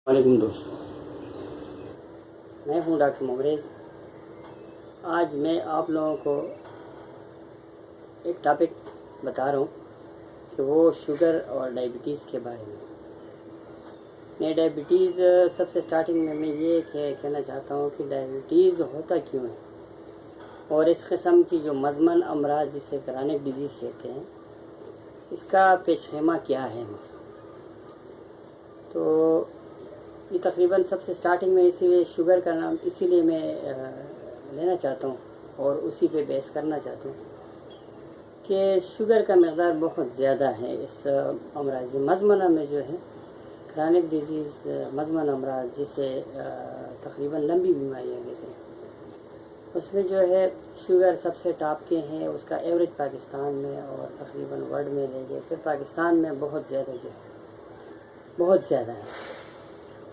वालेकुम दोस्तों, मैं हूं डॉक्टर मोगरेज़। आज मैं आप लोगों को एक टॉपिक बता रहा हूं कि वो शुगर और डायबिटीज़ के बारे में। मैं डायबिटीज़ सबसे स्टार्टिंग में मैं ये कहना चाहता हूं कि डायबिटीज़ होता क्यों है और इस किस्म की जो मज़मन अमराज जिसे क्रॉनिक डिजीज़ कहते हैं इसका पेशखेमा क्या है। तो ये तकरीबन सबसे स्टार्टिंग में इसीलिए शुगर का नाम इसीलिए मैं लेना चाहता हूँ और उसी पे बेस करना चाहता हूँ कि शुगर का मकदार बहुत ज़्यादा है इस अमराज मज़मना में जो है क्रॉनिक डिजीज़ मज़मन अमराज जिसे तकरीबन लंबी बीमारियाँ कहते हैं उसमें जो है शुगर सबसे टॉप के हैं। उसका एवरेज पाकिस्तान में और तकरीबन वर्ल्ड में लेंगे फिर पाकिस्तान में बहुत ज़्यादा जो है बहुत ज़्यादा है।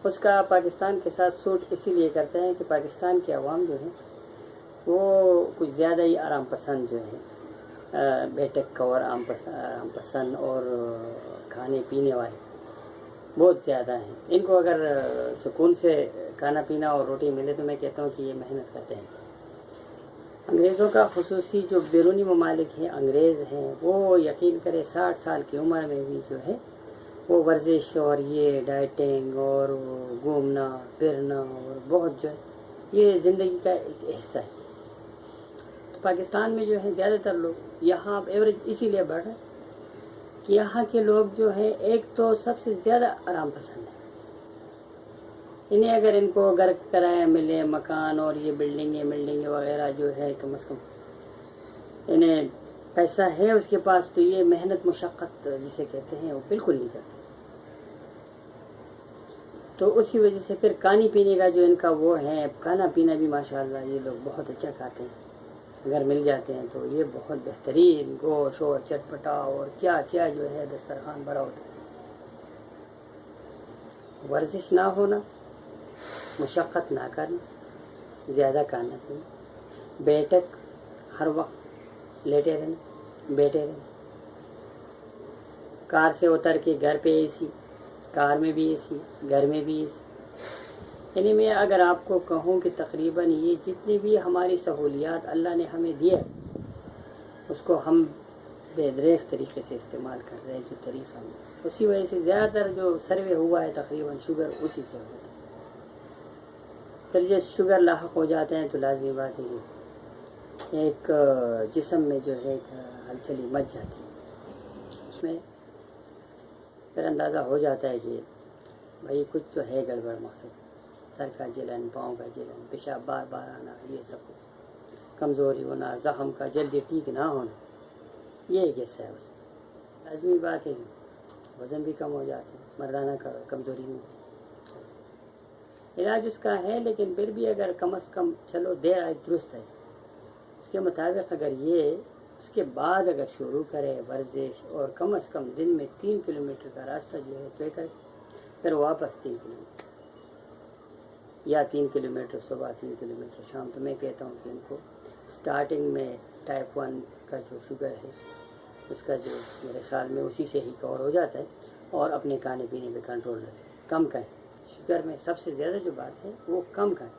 उसका पाकिस्तान के साथ सूट इसीलिए करते हैं कि पाकिस्तान के अवाम जो है वो कुछ ज़्यादा ही आराम पसंद जो है बेटक और आराम पसंद और खाने पीने वाले बहुत ज़्यादा हैं। इनको अगर सुकून से खाना पीना और रोटी मिले तो मैं कहता हूँ कि ये मेहनत करते हैं। अंग्रेज़ों का खुसूसी जो बैरूनी ममालिक हैं अंग्रेज़ हैं वो यकीन करें 60 साल की उम्र में भी जो है वो वर्जिश और ये डाइटिंग और घूमना फिरना और बहुत जो है ये ज़िंदगी का एक हिस्सा है। तो पाकिस्तान में जो है ज़्यादातर लोग यहाँ एवरेज इसीलिए बढ़ रहा है कि यहाँ के लोग जो है एक तो सबसे ज़्यादा आराम पसंद है। इन्हें अगर इनको घर किराया मिले मकान और ये बिल्डिंगें वगैरह जो है कम से कम इन्हें पैसा है उसके पास तो ये मेहनत मुशक्क़त जिसे कहते हैं वो बिल्कुल नहीं करते। तो उसी वजह से फिर खाने पीने का जो इनका वो है खाना पीना भी माशाल्लाह ये लोग बहुत अच्छा खाते हैं। अगर मिल जाते हैं तो ये बहुत बेहतरीन गोश्त और चटपटा और क्या क्या जो है दस्तरखान भरा होता है। वर्जिश ना होना मुशक्क़त ना करना ज़्यादा खाना पीना बेटक हर वक्त लेटे रहना बैठे रहना कार से उतर के घर पे एसी कार में भी एसी घर में भी एसी। यानी मैं अगर आपको कहूँ कि तकरीबन ये जितनी भी हमारी सहूलियात अल्लाह ने हमें दिया उसको हम बेदरेख तरीके से इस्तेमाल कर रहे हैं जो तरीक़ा में उसी वजह से ज़्यादातर जो सर्वे हुआ है तकरीबन शुगर उसी से होता है। फिर जब शुगर लाहक हो जाते हैं तो लाज़मी बात है एक जिस्म में जो है हलचली मच जाती है। उसमें फिर अंदाज़ा हो जाता है कि भाई कुछ तो है गड़बड़ मकसद सर का जलन पाँव का जलन पेशाब बार बार आना ये सब कमज़ोरी होना ज़ख़म का जल्दी ठीक ना होना ये एक हिस्सा है उसमें। लाज़मी बात है वज़न भी कम हो जाते हैं मर्दाना का कमज़ोरी में इलाज उसका है लेकिन फिर भी अगर कम से कम चलो देर आए दुरुस्त है उसके मुताबिक अगर ये उसके बाद अगर शुरू करे वर्जिश और कम से कम दिन में 3 किलोमीटर का रास्ता जो है तय करे फिर वापस 3 किलोमीटर या 3 किलोमीटर सुबह 3 किलोमीटर शाम। तो मैं कहता हूँ कि इनको स्टार्टिंग में टाइप 1 का जो शुगर है उसका जो मेरे ख्याल में उसी से ही कवर हो जाता है और अपने खाने पीने पे कंट्रोल रखें कम करें। शुगर में सबसे ज़्यादा जो बात है वो कम करें।